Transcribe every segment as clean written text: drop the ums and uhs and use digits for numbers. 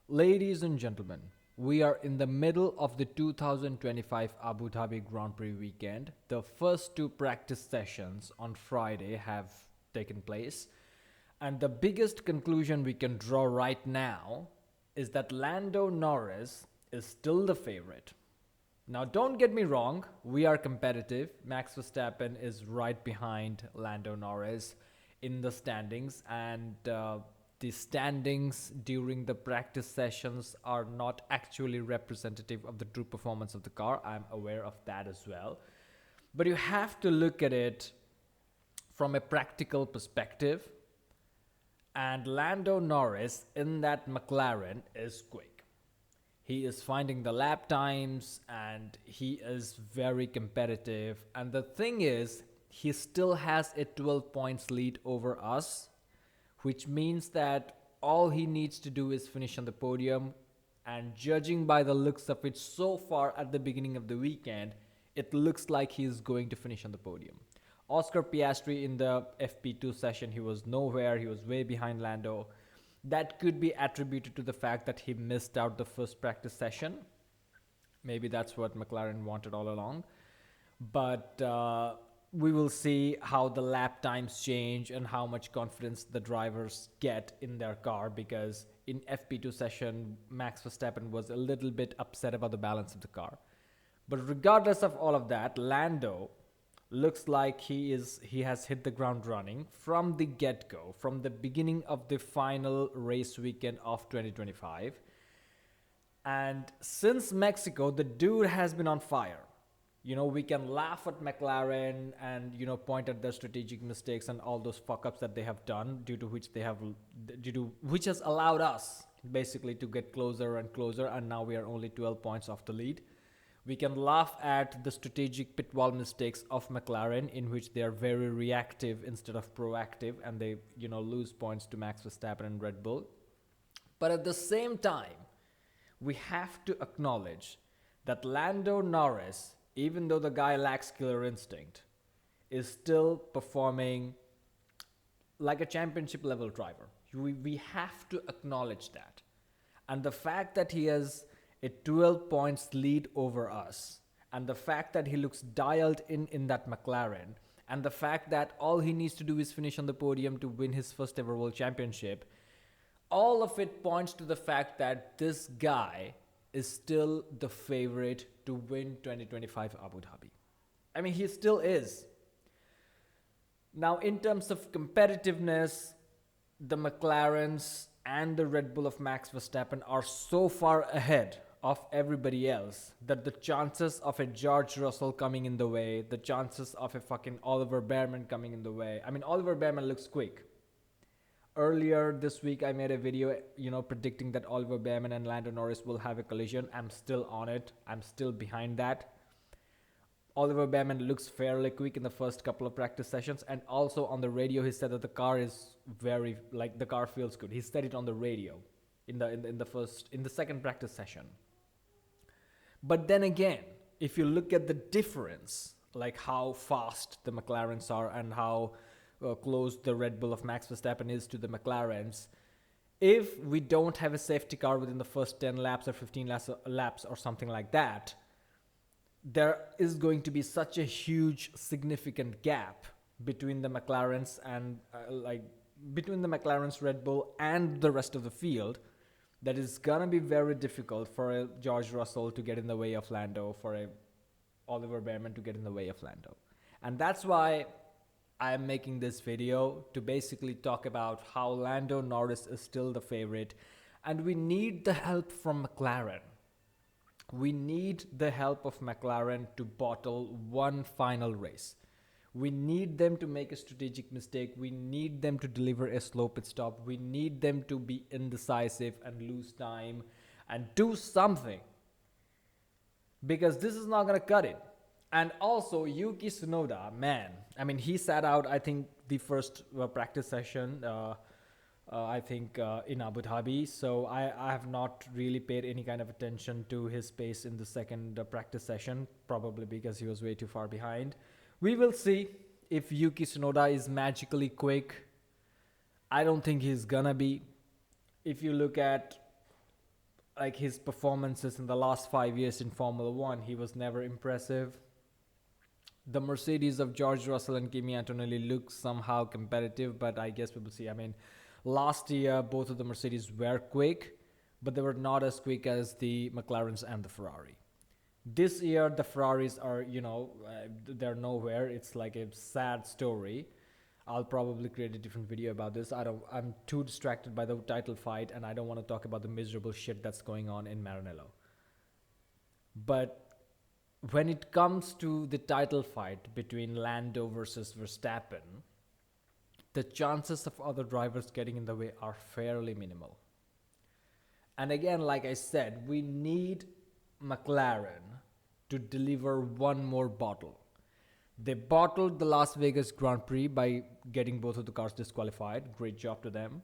Ladies and gentlemen, we are in the middle of the 2025 Abu Dhabi Grand Prix weekend. The first two practice sessions on Friday have taken place, and the biggest conclusion we can draw right now is that Lando Norris is still the favorite. Now, don't get me wrong, we are competitive. Max Verstappen is right behind Lando Norris in the standings, and the standings during the practice sessions are not actually representative of the true performance of the car. I'm aware of that as well. But you have to look at it from a practical perspective, and Lando Norris in that McLaren is quick. He is finding the lap times and he is very competitive. And the thing is, he still has a 12 points lead over us, which means that all he needs to do is finish on the podium. And judging by the looks of it so far at the beginning of the weekend, it looks like he is going to finish on the podium. Oscar Piastri in the FP2 session, he was nowhere, he was way behind Lando. That could be attributed to the fact that he missed out the first practice session. Maybe that's what McLaren wanted all along. But we will see how the lap times change and how much confidence the drivers get in their car, because in FP2 session, Max Verstappen was a little bit upset about the balance of the car. But regardless of all of that, Lando looks like he has hit the ground running from the get-go, from the beginning of the final race weekend of 2025. And since Mexico, the dude has been on fire. We can laugh at McLaren and point at their strategic mistakes and all those fuck ups that they have done, due to which has allowed us basically to get closer and closer, and now we are only 12 points off the lead. We can laugh at the strategic pitfall mistakes of McLaren, in which they are very reactive instead of proactive, and they lose points to Max Verstappen and Red Bull. But at the same time, we have to acknowledge that Lando Norris, even though the guy lacks killer instinct, is still performing like a championship level driver. We have to acknowledge that. And the fact that he has a 12 points lead over us, and the fact that he looks dialed in that McLaren, and the fact that all he needs to do is finish on the podium to win his first ever world championship, all of it points to the fact that this guy is still the favorite to win 2025 Abu Dhabi. I mean, he still is. Now, in terms of competitiveness, the McLarens and the Red Bull of Max Verstappen are so far ahead of everybody else that the chances of a George Russell coming in the way, the chances of a fucking Oliver Behrman coming in the way. I mean, Oliver Behrman looks quick. Earlier this week, I made a video, predicting that Oliver Behrman and Lando Norris will have a collision. I'm still on it. I'm still behind that. Oliver Behrman looks fairly quick in the first couple of practice sessions, and also on the radio he said that the car is the car feels good. He said it on the radio in the second practice session. But then again, if you look at the difference, like how fast the McLarens are and how close the Red Bull of Max Verstappen is to the McLarens, if we don't have a safety car within the first 10 laps or 15 laps or something like that, there is going to be such a huge, significant gap between the McLarens and between the McLaren's, Red Bull, and the rest of the field, that is gonna be very difficult for a George Russell to get in the way of Lando, for a Oliver Behrman to get in the way of Lando. And that's why I'm making this video, to basically talk about how Lando Norris is still the favorite, and we need the help from McLaren. We need the help of McLaren to bottle one final race. We need them to make a strategic mistake. We need them to deliver a slow pit stop. We need them to be indecisive and lose time and do something, because this is not going to cut it. And also, Yuki Tsunoda, man, I mean, he sat out, I think, the first practice session, in Abu Dhabi. So I have not really paid any kind of attention to his pace in the second practice session, probably because he was way too far behind. We will see if Yuki Tsunoda is magically quick. I don't think he's gonna be. If you look at like his performances in the last 5 years in Formula One, he was never impressive. The Mercedes of George Russell and Kimi Antonelli look somehow competitive, but I guess we will see. I mean, last year both of the Mercedes were quick, but they were not as quick as the McLarens and the Ferrari. This year the Ferraris are, they're nowhere. It's like a sad story. I'll probably create a different video about this. I'm too distracted by the title fight, and I don't want to talk about the miserable shit that's going on in Maranello. But when it comes to the title fight between Lando versus Verstappen, the chances of other drivers getting in the way are fairly minimal. And again, like I said, we need McLaren to deliver one more bottle. They bottled the Las Vegas Grand Prix by getting both of the cars disqualified. Great job to them.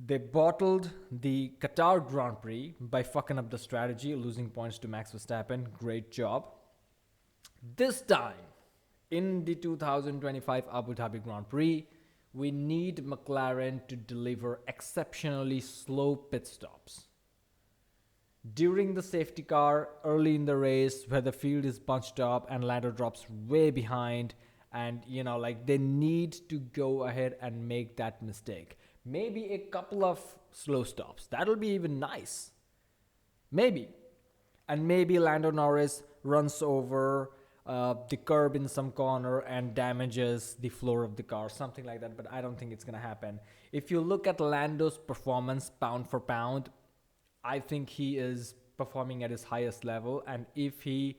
They bottled the Qatar Grand Prix by fucking up the strategy, losing points to Max Verstappen. Great job. This time, in the 2025 Abu Dhabi Grand Prix, we need McLaren to deliver exceptionally slow pit stops. During the safety car, early in the race, where the field is bunched up and Lando drops way behind, and they need to go ahead and make that mistake. Maybe a couple of slow stops. That'll be even nice. Maybe. And maybe Lando Norris runs over the curb in some corner and damages the floor of the car, something like that. But I don't think it's going to happen. If you look at Lando's performance pound for pound, I think he is performing at his highest level. And if he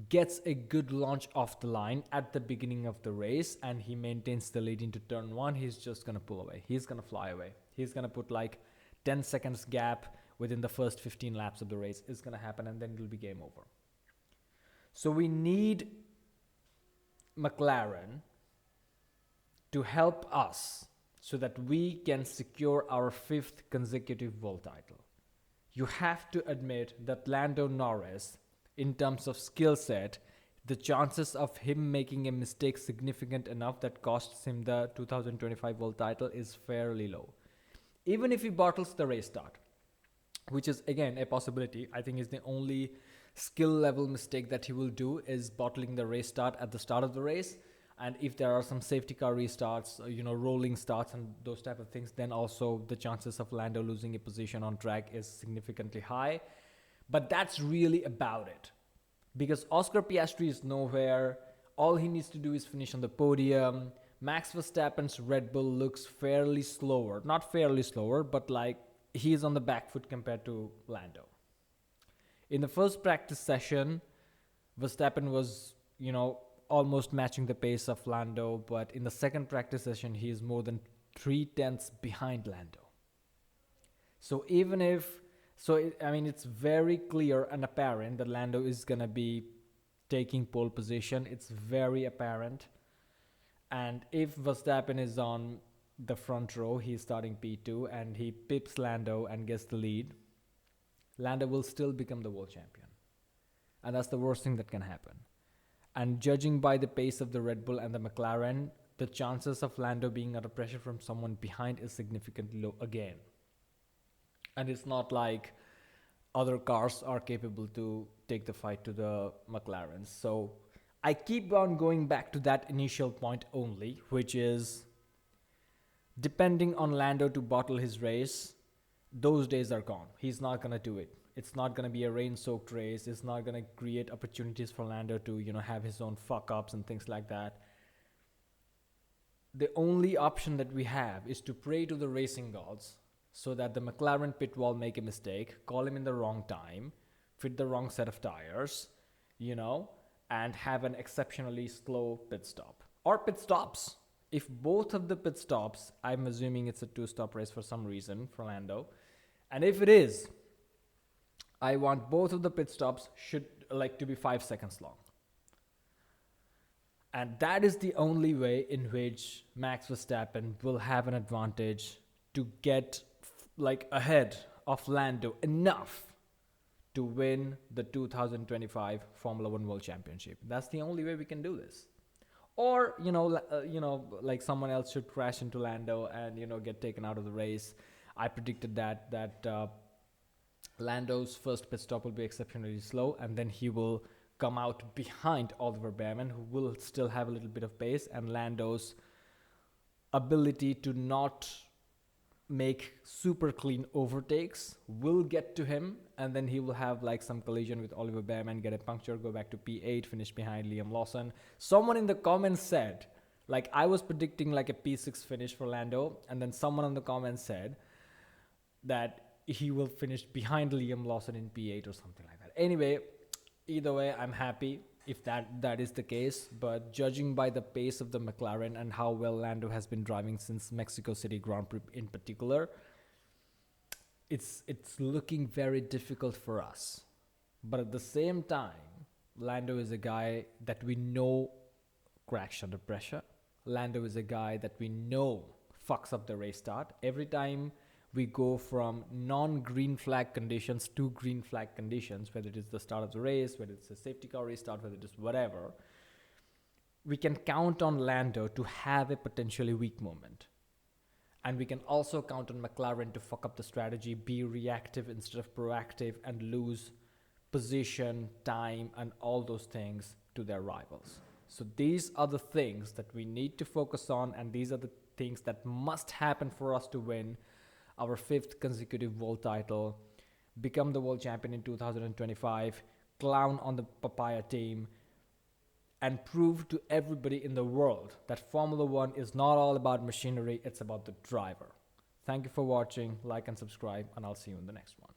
gets a good launch off the line at the beginning of the race and he maintains the lead into turn one, he's just going to pull away. He's going to fly away. He's going to put like 10 seconds gap within the first 15 laps of the race. It's going to happen, and then it'll be game over. So we need McLaren to help us so that we can secure our 5th consecutive world title. You have to admit that Lando Norris, in terms of skill set, the chances of him making a mistake significant enough that costs him the 2025 world title is fairly low. Even if he bottles the race start, which is again a possibility, I think is the only skill level mistake that he will do is bottling the race start at the start of the race. And if there are some safety car restarts, rolling starts and those type of things, then also the chances of Lando losing a position on track is significantly high. But that's really about it. Because Oscar Piastri is nowhere. All he needs to do is finish on the podium. Max Verstappen's Red Bull looks fairly slower. Not fairly slower, but like he's on the back foot compared to Lando. In the first practice session, Verstappen was, almost matching the pace of Lando. But in the second practice session, he is more than 3/10 behind Lando. So it's very clear and apparent that Lando is going to be taking pole position. It's very apparent. And if Verstappen is on the front row, he's starting P2 and he pips Lando and gets the lead, Lando will still become the world champion. And that's the worst thing that can happen. And judging by the pace of the Red Bull and the McLaren, the chances of Lando being under pressure from someone behind is significantly low again. And it's not like other cars are capable to take the fight to the McLarens. So I keep on going back to that initial point only, which is depending on Lando to bottle his race, those days are gone. He's not going to do it. It's not going to be a rain-soaked race. It's not going to create opportunities for Lando to, have his own fuck-ups and things like that. The only option that we have is to pray to the racing gods so that the McLaren pit wall make a mistake, call him in the wrong time, fit the wrong set of tires, and have an exceptionally slow pit stop. Or pit stops. If both of the pit stops, I'm assuming it's a 2-stop race for some reason for Lando. And if it is, I want both of the pit stops to be 5 seconds long. And that is the only way in which Max Verstappen will have an advantage to get ahead of Lando enough to win the 2025 Formula One World Championship. That's the only way we can do this. Or, someone else should crash into Lando and, get taken out of the race. I predicted that Lando's first pit stop will be exceptionally slow, and then he will come out behind Oliver Bearman, who will still have a little bit of pace, and Lando's ability to not make super clean overtakes will get to him, and then he will have like some collision with Oliver Bearman, get a puncture, go back to P8, finish behind Liam Lawson. Someone in the comments said, like, I was predicting like a P6 finish for Lando, and then someone in the comments said that he will finish behind Liam Lawson in P8 or something like that. Anyway, either way, I'm happy if that is the case, but judging by the pace of the McLaren and how well Lando has been driving since Mexico City Grand Prix in particular, it's looking very difficult for us. But at the same time, Lando is a guy that we know cracks under pressure. Lando is a guy that we know fucks up the race start. Every time we go from non-green flag conditions to green flag conditions, whether it is the start of the race, whether it's a safety car restart, whether it is whatever, we can count on Lando to have a potentially weak moment. And we can also count on McLaren to fuck up the strategy, be reactive instead of proactive, and lose position, time, and all those things to their rivals. So these are the things that we need to focus on, and these are the things that must happen for us to win our 5th consecutive world title, become the world champion in 2025, clown on the papaya team, and prove to everybody in the world that Formula One is not all about machinery, it's about the driver. Thank you for watching, like and subscribe, and I'll see you in the next one.